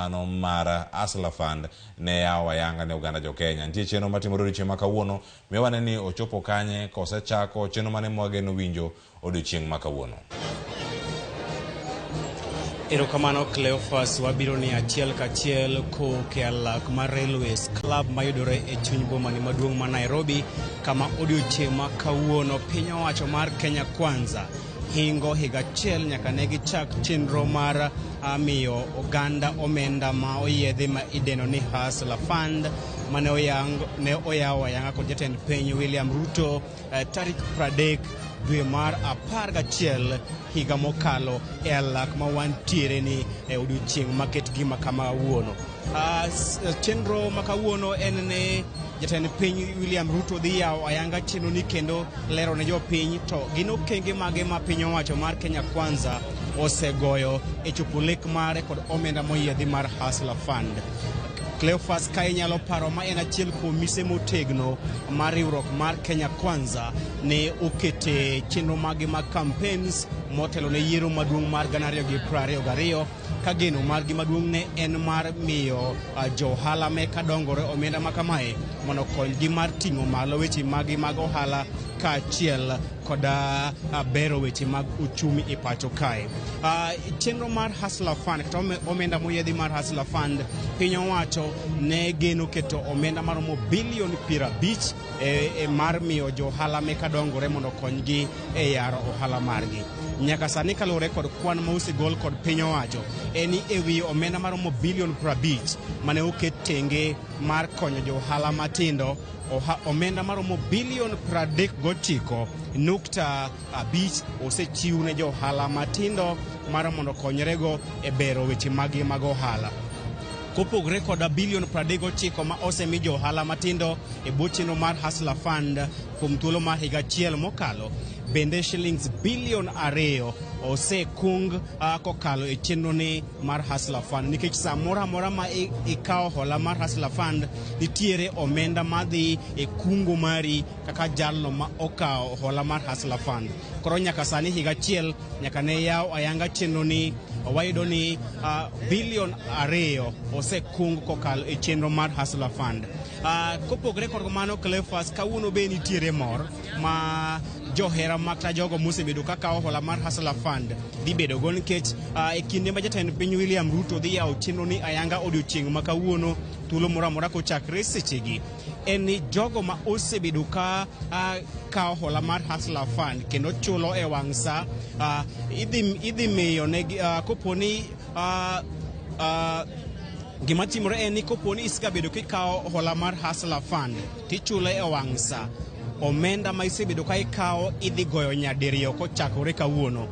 mano mar Hustler Fund ne yawa yanga ne uganda jo Kenya. Nitie chenro matimore odiochieng' ma kawuono miwane ni ochopo kanye kosechako chenro mane mwageno winjo odiochieng' ma kawuono. Erokamano Cleophas, wabiro ni achiel kachiel koke alak mar Railways Club mayudore e chuny boma ni maduong' ma Nairobi, kama odiochieng' ma kawuono piny owacho mar Kenya Kwanza hingo higa achiel nyaka ne gichak chenro mar miyo oganda omenda ma oyiedhi ma ideno ni Hustler Fund mane oyaw ayanga kod jatend piny William Ruto tarik 30 dwe mar 11 higa mokalo e alak ma wantiere ni e odiochieng' maket gima kama kawuono. Chenro ma kawuono en ne jatend piny William Ruto dhi yawo ayanga chenro ni kendo lero ne jopiny to gin okenge mage ma piny owacho mar Kenya Kwanza osegoyo e chopo lek mare kod omenda moyiedhi mar Hustler Fund. Cleophas ka inyalo paro ma en achiel kuom mise motegno mar riwruok mar Kenya Kwanza ne okete chenro mage mag campaigns motelo ne yiero maduong' mar 2022 ka geno margi maduong' ne en mar miyo johala meka dongore omenda makamae mondo konygi mar ting'o malo weche magi mag ohala kaachiel kod bero weche mag uchumi e pacho kae. Chenro mar Hustler Fund kata omenda moyiedhi mar Hustler Fund piny owacho ne geno keto omenda maromo bilion 50 mar miyo johala meka dongore mondo konygi e yaro ohala margi. Nyaka sani kalure kod kwan ma osegol kod piny owacho eni ewi omenda maromo bilion 50 mane oket tenge mar konyo johala matindo. Omenda maromo bilion 39.5 osechiw ne johala matindo mar mondo konyrego e bero weche magi mag ohala. Kopogre kod bilion 39 ma osemi johala matindo e bwo chenro mar Hustler Fund kuom thuolo mar higa achiel mokalo, bende shillings bilion 2 osekung kokalo e chenro ni mar Hustler Fund, nikech samora mora ma ikawo hola mar Hustler Fund nitiere omenda madhi e kungo mari kaka jalno ma okawo hola mar Hustler Fund. Koro nyaka sani higa achiel nyaka ne yaw ayanga chenro ni wayudo ni bilion 2 osekung kokalo e chenro mar Hustler Fund. Kopogre kod mano Cleophas, kawuono be nitiere mor ma johera makta jogo mosebedo kakawo hola mar Hustler Fund dhi bedo go, nikech e kinde ma jatend piny William Ruto dhi yawo chenro ni ayanga odiochieng' ma kawuono thuolo moro amora kochakre sechegi en ni jogo ma osebedo ka kawo hola mar Hustler Fund kendo chulo e wang' sa idhi miyo ne koponi gima timore en ni koponi isebedo kikawo hola mar Hustler Fund tichulo e wang' sa, omenda ma isebedo ka ikawo idhi goyo nyadiriyo kochakore kawuono.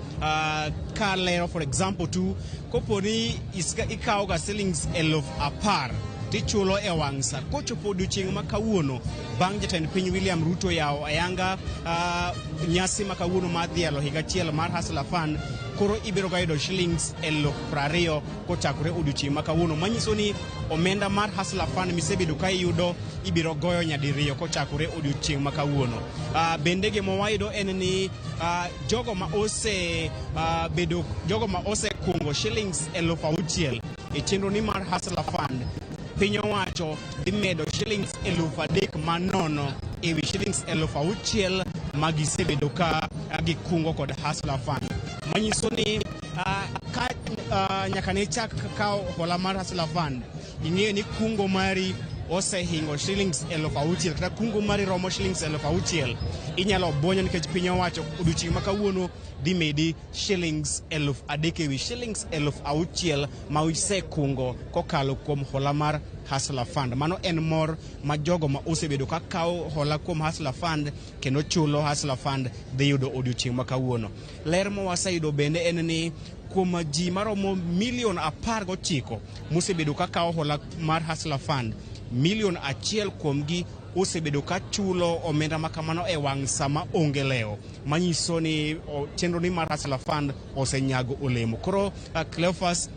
Ka lero for example tu, koponi ikawo ga shillings 10,000 tichulo e wang' sa, kochopo odiochieng' ma kawuono bang' jatend piny William Ruto yawo ayanga nyasi ma kawuono mar dhialo higa achiel mar Hustler Fund, koro ibiro ga yudo shillings 20,000 kochakore odiochieng' ma kawuono, manyiso ni omenda mar Hustler Fund misebedo ka iyudo ibiro goyo nyadiriyo kochakore odiochieng' ma kawuono. Bende gima wayudo en ni jogo ma ose kungo shillings 6,000 e chenro ni mar Hustler Fund, piny owacho dhi medo shillings 3,000 manono ewi shillings 6,000 magisebedo ka gikungo kod Hustler Fund, manyiso ni nyaka ne chak kawo hola mar Hustler Fund ing'eyo ni kungo mari osehingo shillings 6,000 kata kungo mari romo shillings 6,000 inyalo bonyo, nikech piny owacho odiochieng' ma kawuono dhi medi shillings 3,000 ewi shillings 6,000 ma isekungo kokalo kuom hola mar Hustler Fund. Mano en mor ma jogo ma osebedo ka kawo hola kuom Hustler Fund kendo chulo Hustler Fund dhi yudo odiochieng' ma kawuono. Ler ma waseyudo bende en ni kuom ji maromo milion 19 mosebedo ka kawo hola mar Hustler Fund, milion 1 kuomgi osebedo ka chulo omenda makamano e wang' sama onge leo, manyiso ni chenro ni mar Hustler Fund osenyago olemo. Koro Cleophas,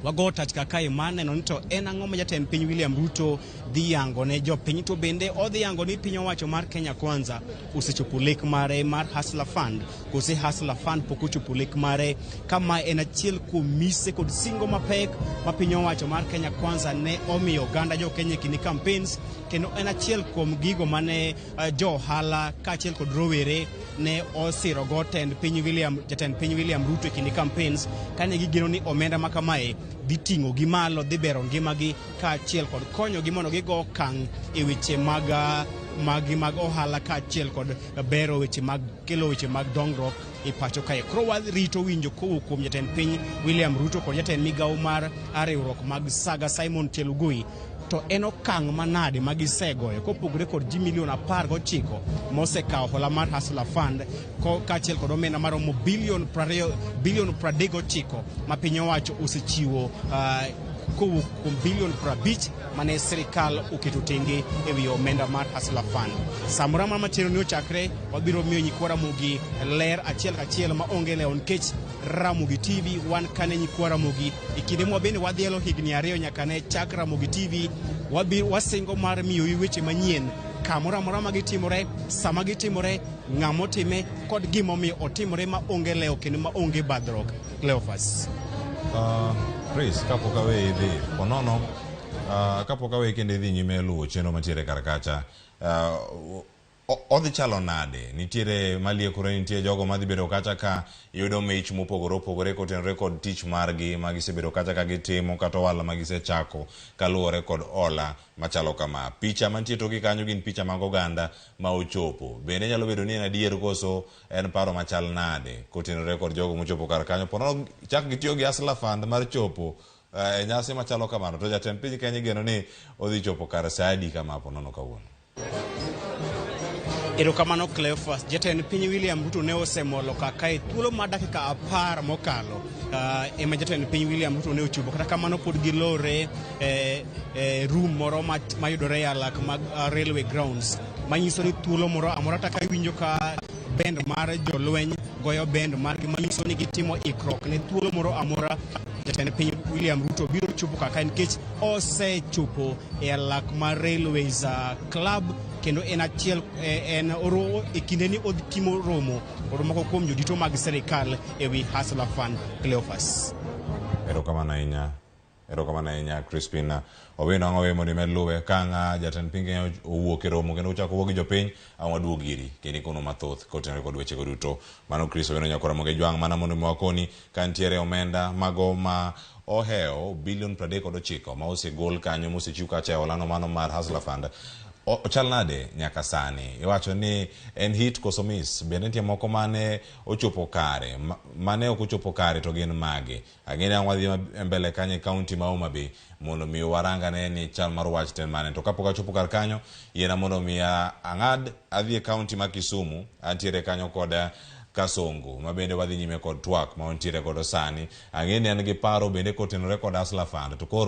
wago tach kaka maneno ni to en ang'o ma jatend piny William Ruto dhi yango ne jopiny, to bende odhi yango ni piny owacho mar Kenya Kwanza osechopo lek mare mar Hustler Fund, kose Hustler Fund pok ochopo lek mare. Kama en achiel kuom mise kod singo mapek ma piny owacho mar Kenya Kwanza ne omiyo oganda jo Kenya kini campaigns, kendo en achiel kuom gigo mane jo ohala kaachiel kod rowere ne osiro go jatend piny William Ruto kini campaigns, kane gigeno ni omenda ma kamae dhi ting'o gi malo, dhi bero ngimagi kaachiel kod konyogi mondo gigo okang' e weche mag ohala kaachiel kod bero weche mag kelo weche mag dongruok e pacho kae. Koro warito winjo kowuok kuom jatend piny William Ruto kod jatend migawo mar riwruok mag Saga Simon Chelugui, to en okang' manade ma gisegoyo kopogore kod ji milion 19 mosekawo hola mar Hustler Fund kaachiel kod omenda maromo bilion 39 ma piny owacho osechiwo kowuok kuom bilion 50 mane sirikal oketo tenge e wi omenda mar Hustler Fund. Samora mar machero ni ochakre, wabiro miyo nyikwa Ramogi ler achiel kachiel ma onge lewo, nikech Ramogi TV wan kane nyikwa Ramogi e kinde mwa bende wadhielo higni 2 nyaka ne chak Ramogi TV. Wasingo mar miyo weche manyien kamoro amora ma gitimore, sama gitimore, ng'amotime kod gimomiyo otimore ma onge lewo kendo ma onge badruok. Cleophas. Chris, kapok awe idhi ponono, kapok awe kende idhi nyime luwo chenro mantiere kar kacha, odhi chalo nade? Nitiere maliekore, nitie jogo madhi bedo kacha ka yudo mich mopogore opogore kotenore kod tich margi magisebedo kacha ka gitimo kata ohala magisechako kaluwore kod ola machalo kama. Picha mantie toki kanyo gin picha mag oganda ma ochopo. Bende nyalo bedo ni en adier koso en paro machal nade kotenore kod jogo mochopo kar kanyo? Ponono chak gitiyo gi Hustler Fund mar chopo e nyasi machalo kamano, to jatend piny Kenya geno ni odhi chopo kar saadi kama ponono kawuono. Erokamano Cleophas. Jatend piny William Ruto ne osemolo kaka e thuolo mar dakika 10 mokalo ema jatend piny William Ruto ne ochopo, kata kamano pod gilore room moro mayudore e alak mag railway grounds, manyiso ni thuolo moro amora taka iwinjo ka bend mar jolweny goyo bend margi, manyiso ni gitimo ikruok ne thuolo moro amora jatend piny William Ruto biro chopo kaka, nikech osechopo e alak mar Railways Club, kendo en achiel en oro e kinde ni odtimo romo kuom jodito mag serikal e wi Hustler Fund. Cleophas. Erokamano ahinya Crispin Owino. Ang'o we mondo imed luwe kang' jatend piny Kenya owuok e romo kendo ochako wuok gi jopiny, ang' waduog iri kendo ikono mathoth kotenore kod weche go duto. Mano Chris Owino nyakwa Ramogi jwang' mana mondo mwakoni ka ntiere omenda mago ma oheo bilion 39 ma osegol kanyo mosechiw kacha e olano mano mar Hustler Fund. Ochal nade nyaka sani? Iwacho ni en hit koso miss? Bende nitie moko mane ochopo kare, mane ok ochopo kare to gin mage? Ageni ang' wadhi mbele kanye kaunti ma Homa Bay mondo mi waranga ne ni chal mar wach ten mane. To kapok achopo kar kanyo, yiena mondo mi ang'ad adhi e kaunti ma Kisumu, antiere kanyo kod Kasongo ma bende wadhi nyime kod twak ma ontiere kod sani. Ang'eni an gi paro bende kotenore kod Hustler Fund, to koro